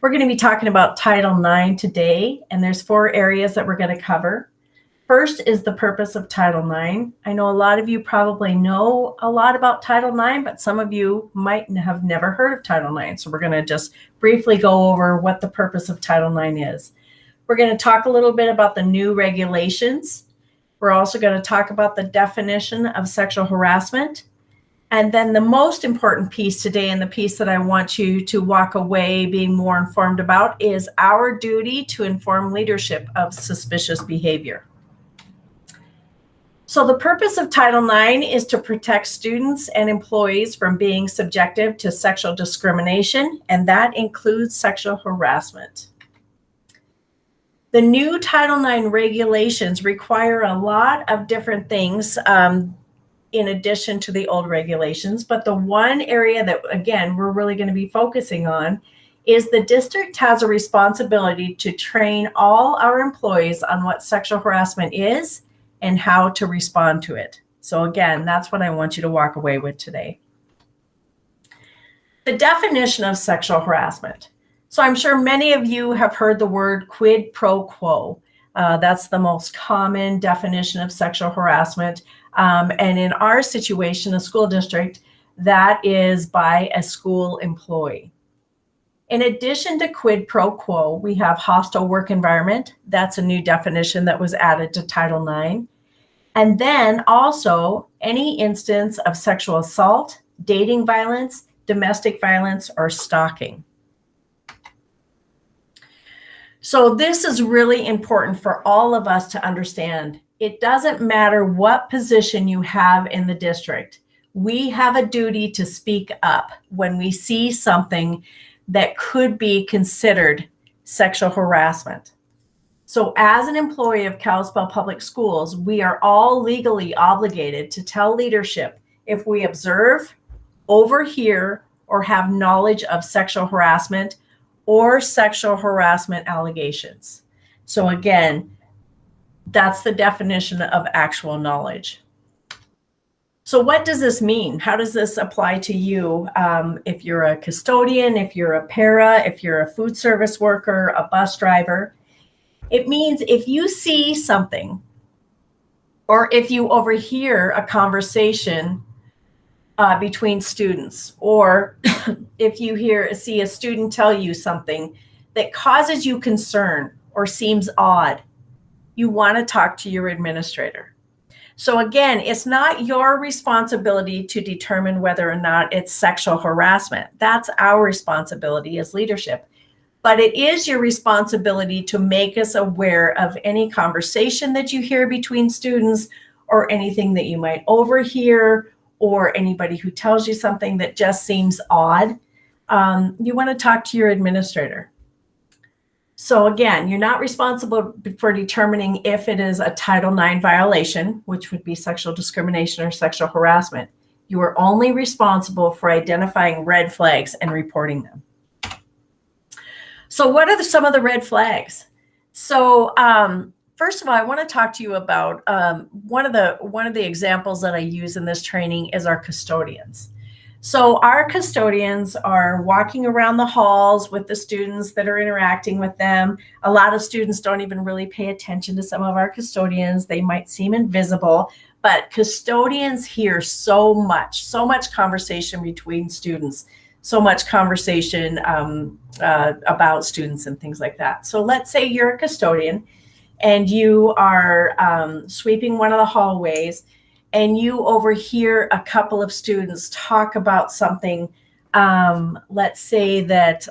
We're going to be talking about Title IX today, and there's 4 areas that we're going to cover. First is the purpose of Title IX. I know a lot of you probably know a lot about Title IX, but some of you might have never heard of Title IX. So we're going to just briefly go over what the purpose of Title IX is. We're going to talk a little bit about the new regulations. We're also going to talk about the definition of sexual harassment. And then the most important piece today, and the piece that I want you to walk away being more informed about, is our duty to inform leadership of suspicious behavior. So the purpose of Title IX is to protect students and employees from being subjected to sexual discrimination, and that includes sexual harassment. The new Title IX regulations require a lot of different things in addition to the old regulations, but the one area that, again, we're really going to be focusing on is the district has a responsibility to train all our employees on what sexual harassment is and how to respond to it. So again, that's what I want you to walk away with today. The definition of sexual harassment. So I'm sure many of you have heard the word quid pro quo. That's the most common definition of sexual harassment. And in our situation, a school district, that is by a school employee. In addition to quid pro quo, we have hostile work environment. That's a new definition that was added to Title IX. And then also any instance of sexual assault, dating violence, domestic violence, or stalking. So this is really important for all of us to understand. It doesn't matter what position you have in the district. We have a duty to speak up when we see something that could be considered sexual harassment. So as an employee of Kalispell Public Schools, we are all legally obligated to tell leadership if we observe, overhear, or have knowledge of sexual harassment or sexual harassment allegations. So again, that's the definition of actual knowledge. So what does this mean? How does this apply to you? If you're a custodian, if you're a para, if you're a food service worker, a bus driver, it means if you see something or if you overhear a conversation between students, or if you see a student tell you something that causes you concern or seems odd, you want to talk to your administrator. So again, it's not your responsibility to determine whether or not it's sexual harassment. That's our responsibility as leadership. But it is your responsibility to make us aware of any conversation that you hear between students or anything that you might overhear or anybody who tells you something that just seems odd. You want to talk to your administrator. So again, you're not responsible for determining if it is a Title IX violation, which would be sexual discrimination or sexual harassment. You are only responsible for identifying red flags and reporting them. So what are some of the red flags? So first of all, I want to talk to you about one of the examples that I use in this training is our custodians. So our custodians are walking around the halls with the students that are interacting with them. A lot of students don't even really pay attention to some of our custodians. They might seem invisible, but custodians hear so much conversation between students, so much conversation about students and things like that. So let's say you're a custodian and you are sweeping one of the hallways, and you overhear a couple of students talk about something. Let's say that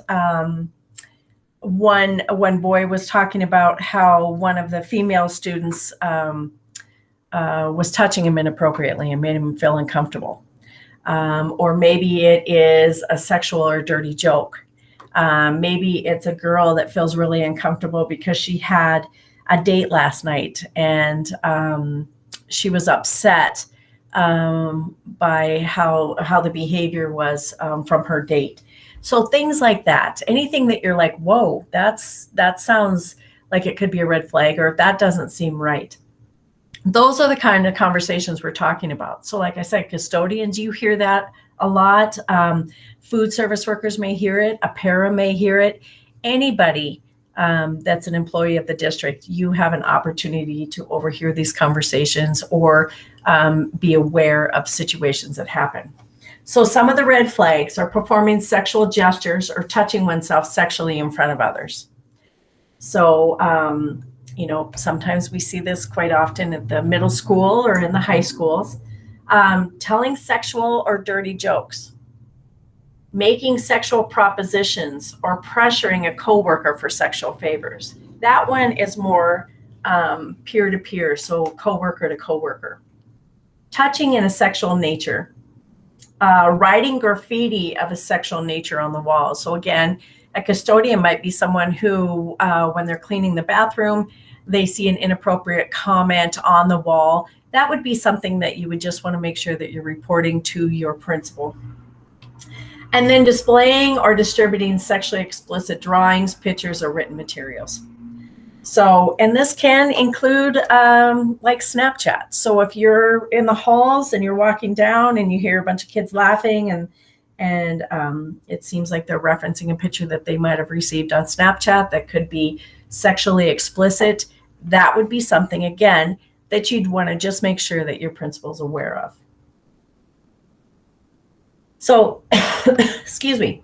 one boy was talking about how one of the female students was touching him inappropriately and made him feel uncomfortable. Or maybe it is a sexual or dirty joke. Maybe it's a girl that feels really uncomfortable because she had a date last night and she was upset by how the behavior was from her date. So things like that, anything that you're like, whoa, that sounds like it could be a red flag, or that doesn't seem right. Those are the kind of conversations we're talking about. So like I said, custodians, you hear that a lot. Food service workers may hear it, a para may hear it. anybody that's an employee of the district, you have an opportunity to overhear these conversations or be aware of situations that happen. So some of the red flags are performing sexual gestures or touching oneself sexually in front of others. So, sometimes we see this quite often at the middle school or in the high schools. Telling sexual or dirty jokes, making sexual propositions, or pressuring a coworker for sexual favors. That one is more peer-to-peer, so coworker to coworker. Touching in a sexual nature, writing graffiti of a sexual nature on the wall. So again, a custodian might be someone who, when they're cleaning the bathroom, they see an inappropriate comment on the wall. That would be something that you would just want to make sure that you're reporting to your principal. And then displaying or distributing sexually explicit drawings, pictures, or written materials. So, and this can include like Snapchat. So if you're in the halls and you're walking down and you hear a bunch of kids laughing and it seems like they're referencing a picture that they might have received on Snapchat that could be sexually explicit, that would be something, again, that you'd want to just make sure that your principal's aware of. So, excuse me,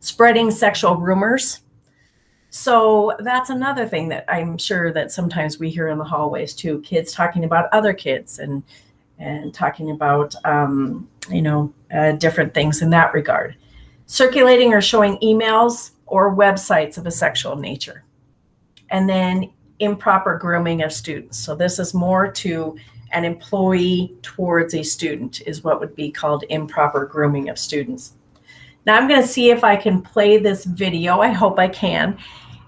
spreading sexual rumors. So that's another thing that I'm sure that sometimes we hear in the hallways too, kids talking about other kids and talking about, different things in that regard. Circulating or showing emails or websites of a sexual nature. And then improper grooming of students. So this is more to an employee towards a student is what would be called improper grooming of students. Now I'm going to see if I can play this video. I hope I can.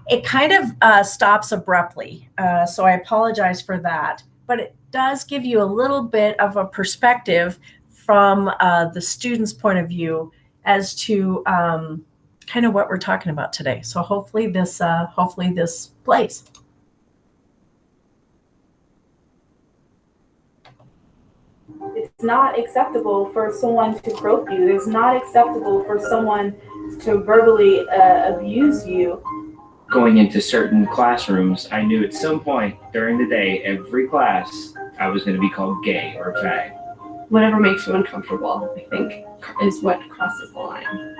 It kind of stops abruptly, so I apologize for that. But it does give you a little bit of a perspective from the student's point of view as to kind of what we're talking about today. So hopefully this plays. It's not acceptable for someone to grope you. It's not acceptable for someone to verbally abuse you. Going into certain classrooms, I knew at some point during the day, every class, I was going to be called gay or fag. Whatever makes you uncomfortable, I think, is what crosses the line.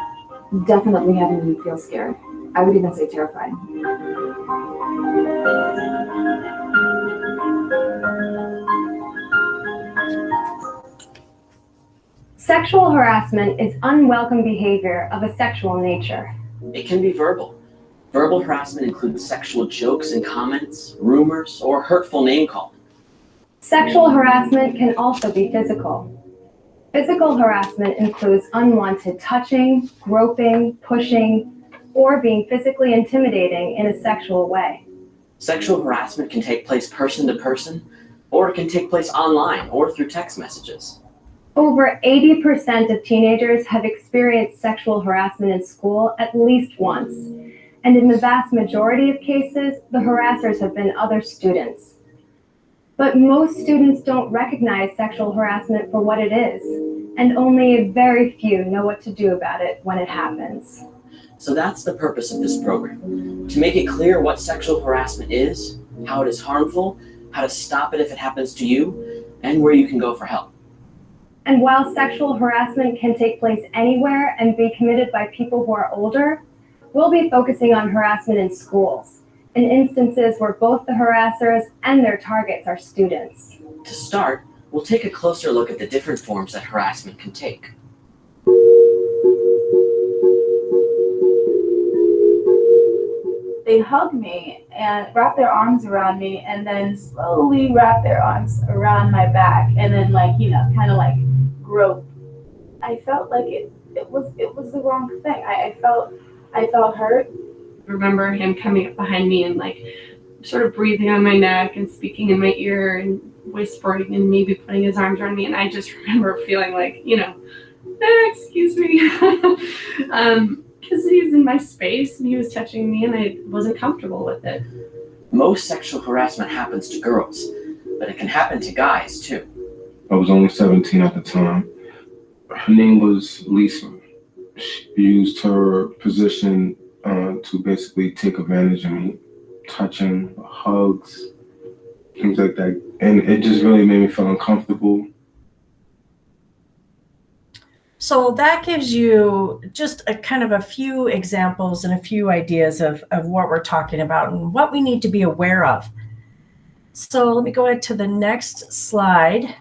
Definitely having me feel scared. I would even say terrified. Sexual harassment is unwelcome behavior of a sexual nature. It can be verbal. Verbal harassment includes sexual jokes and comments, rumors, or hurtful name calling. Sexual harassment can also be physical. Physical harassment includes unwanted touching, groping, pushing, or being physically intimidating in a sexual way. Sexual harassment can take place person to person, or it can take place online or through text messages. Over 80% of teenagers have experienced sexual harassment in school at least once. And in the vast majority of cases, the harassers have been other students. But most students don't recognize sexual harassment for what it is, and only a very few know what to do about it when it happens. So that's the purpose of this program, to make it clear what sexual harassment is, how it is harmful, how to stop it if it happens to you, and where you can go for help. And while sexual harassment can take place anywhere and be committed by people who are older, we'll be focusing on harassment in schools, in instances where both the harassers and their targets are students. To start, we'll take a closer look at the different forms that harassment can take. They hug me and wrap their arms around me and then slowly wrap their arms around my back and then kind of grope. I felt like it was the wrong thing. I felt hurt. I remember him coming up behind me and sort of breathing on my neck and speaking in my ear and whispering and maybe putting his arms around me. And I just remember feeling excuse me. Because he was in my space and he was touching me and I wasn't comfortable with it. Most sexual harassment happens to girls, but it can happen to guys too. I was only 17 at the time. Her name was Lisa. She used her position want to basically take advantage of me, touching, hugs, things like that. And it just really made me feel uncomfortable. So that gives you just a kind of a few examples and a few ideas of what we're talking about and what we need to be aware of. So let me go to the next slide.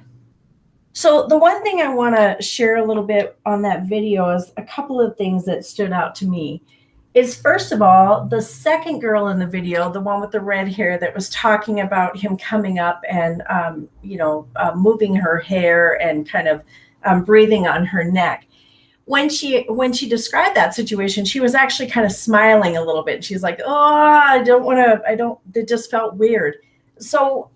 So the one thing I want to share a little bit on that video is a couple of things that stood out to me. Is first of all, the second girl in the video, the one with the red hair that was talking about him coming up and, moving her hair and kind of breathing on her neck. When she described that situation, she was actually kind of smiling a little bit. She's like, oh, it just felt weird. So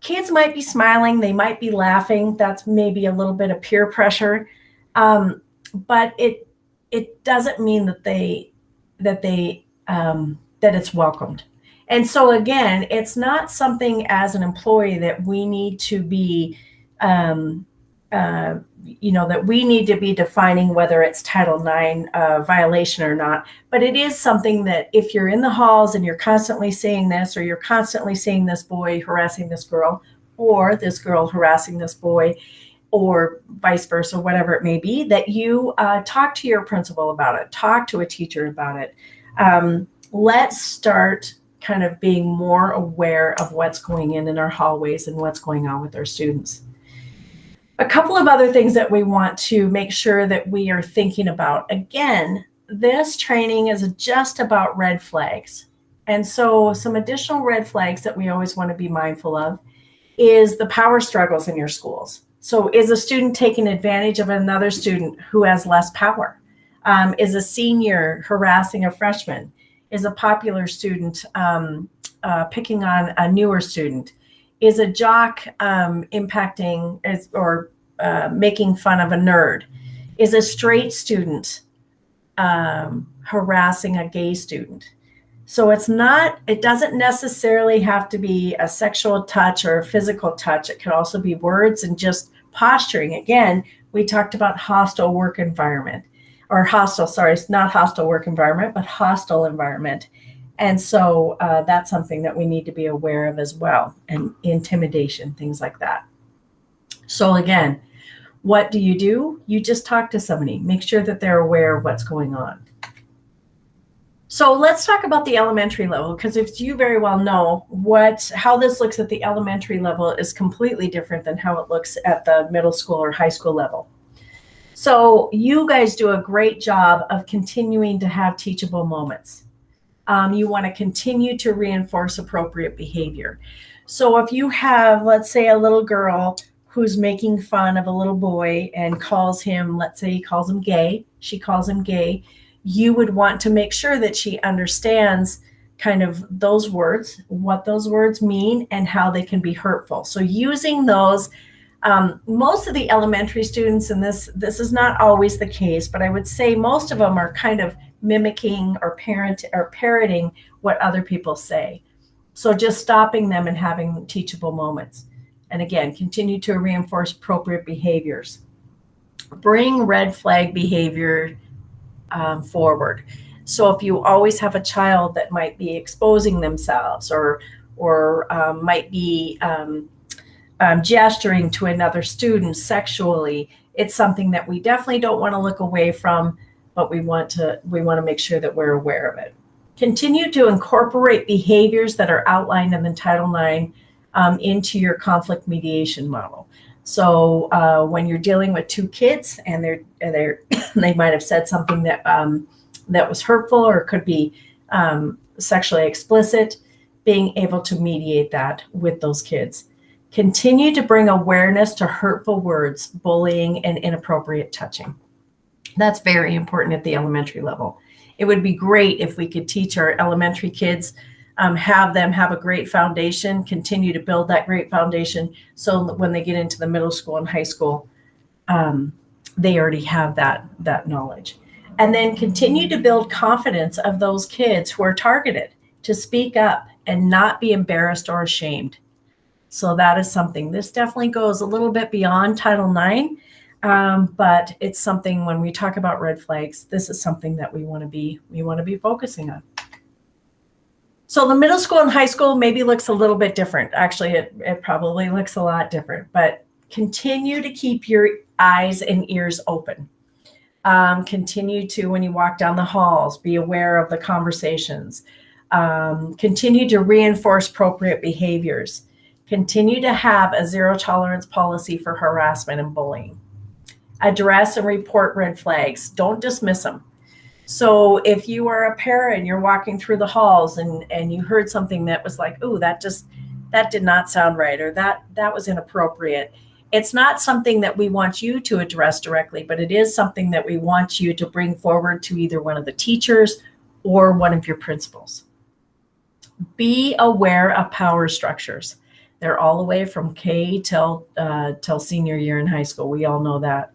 kids might be smiling, they might be laughing. That's maybe a little bit of peer pressure. But it doesn't mean that it's welcomed. And so again, it's not something as an employee that we need to be that we need to be defining whether it's Title IX violation or not. But it is something that if you're in the halls and you're constantly seeing this, or you're constantly seeing this boy harassing this girl, or this girl harassing this boy, or vice versa, whatever it may be, that you talk to your principal about it, talk to a teacher about it. Let's start kind of being more aware of what's going in our hallways and what's going on with our students. A couple of other things that we want to make sure that we are thinking about. Again, this training is just about red flags. And so some additional red flags that we always want to be mindful of is the power struggles in your schools. So is a student taking advantage of another student who has less power? Is a senior harassing a freshman? Is a popular student picking on a newer student? Is a jock impacting or making fun of a nerd? Is a straight student harassing a gay student? So it doesn't necessarily have to be a sexual touch or a physical touch. It could also be words and just posturing. Again, we talked about hostile work environment, or not hostile work environment, but hostile environment. And so that's something that we need to be aware of as well, and intimidation, things like that. So again, what do? You just talk to somebody, make sure that they're aware of what's going on. So let's talk about the elementary level, because if you very well know how this looks at the elementary level is completely different than how it looks at the middle school or high school level. So you guys do a great job of continuing to have teachable moments. You want to continue to reinforce appropriate behavior. So if you have, let's say, a little girl who's making fun of a little boy and calls him, let's say he calls him gay, she calls him gay, you would want to make sure that she understands kind of those words, what those words mean, and how they can be hurtful. So using those, most of the elementary students, and this is not always the case, but I would say most of them are kind of mimicking or parroting what other people say. So just stopping them and having teachable moments. And again, continue to reinforce appropriate behaviors. Bring red flag behavior forward. So if you always have a child that might be exposing themselves or might be gesturing to another student sexually, it's something that we definitely don't want to look away from, but we want to make sure that we're aware of it. Continue to incorporate behaviors that are outlined in the Title IX into your conflict mediation model. So when you're dealing with two kids and they might have said something that was hurtful or could be sexually explicit, being able to mediate that with those kids. Continue to bring awareness to hurtful words, bullying, and inappropriate touching. That's very important at the elementary level. It would be great if we could teach our elementary kids, have them have a great foundation, continue to build that great foundation, so that when they get into the middle school and high school, they already have that knowledge. And then continue to build confidence of those kids who are targeted to speak up and not be embarrassed or ashamed. So that is something. This definitely goes a little bit beyond Title IX. But it's something when we talk about red flags, this is something that we want to be focusing on. So the middle school and high school maybe looks a little bit different. Actually, it probably looks a lot different, but continue to keep your eyes and ears open. Continue to, when you walk down the halls, be aware of the conversations. Continue to reinforce appropriate behaviors. Continue to have a zero tolerance policy for harassment and bullying. Address and report red flags. Don't dismiss them. So if you are a parent, you're walking through the halls and you heard something that was like, "Ooh, that did not sound right," or that was inappropriate. It's not something that we want you to address directly, but it is something that we want you to bring forward to either one of the teachers or one of your principals. Be aware of power structures. They're all the way from K till senior year in high school. We all know that.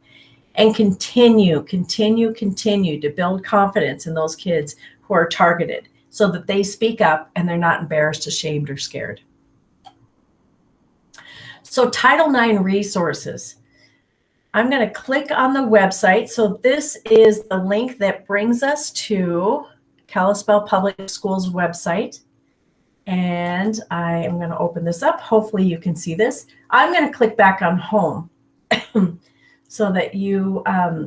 And continue to build confidence in those kids who are targeted so that they speak up and they're not embarrassed, ashamed, or scared. So Title IX resources. I'm going to click on the website. So this is the link that brings us to Kalispell Public Schools website. And I am going to open this up. Hopefully you can see this. I'm going to click back on home so that you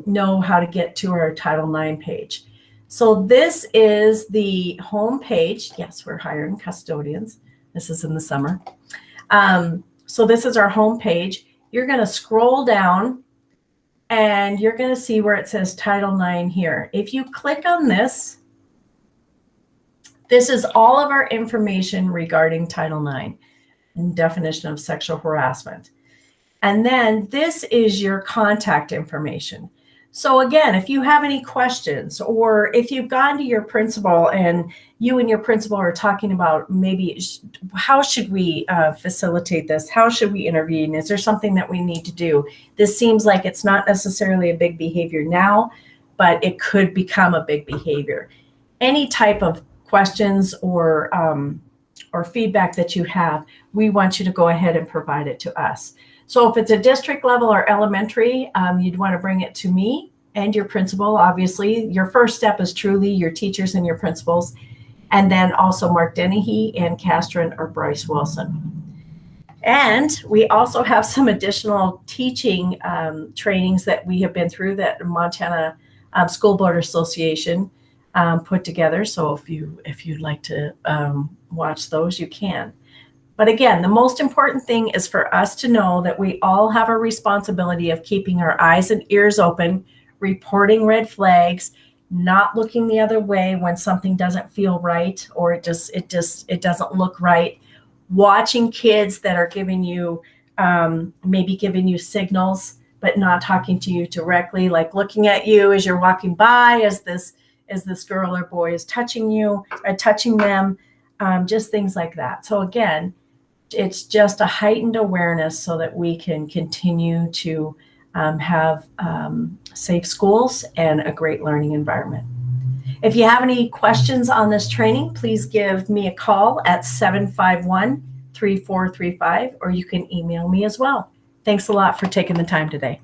know how to get to our Title IX page. So this is the home page. Yes, we're hiring custodians. This is in the summer. So this is our home page. You're going to scroll down and you're going to see where it says Title IX here. If you click on this, this is all of our information regarding Title IX and definition of sexual harassment. And then this is your contact information. So again, if you have any questions or if you've gone to your principal and you and your principal are talking about maybe how should we facilitate this? How should we intervene? Is there something that we need to do? This seems like it's not necessarily a big behavior now, but it could become a big behavior. Any type of questions or feedback that you have, we want you to go ahead and provide it to us. So if it's a district level or elementary, you'd want to bring it to me and your principal. Obviously, your first step is truly your teachers and your principals, and then also Mark Dennehy and Castron or Bryce Wilson. And we also have some additional teaching trainings that we have been through that Montana School Board Association put together. So if you'd like to watch those, you can. But again, the most important thing is for us to know that we all have a responsibility of keeping our eyes and ears open, reporting red flags, not looking the other way when something doesn't feel right or it doesn't look right. Watching kids that are giving you maybe giving you signals, but not talking to you directly, like looking at you as you're walking by, as this girl or boy is touching you or touching them, just things like that. So again, it's just a heightened awareness so that we can continue to have safe schools and a great learning environment. If you have any questions on this training, please give me a call at 751-3435, or you can email me as well. Thanks a lot for taking the time today.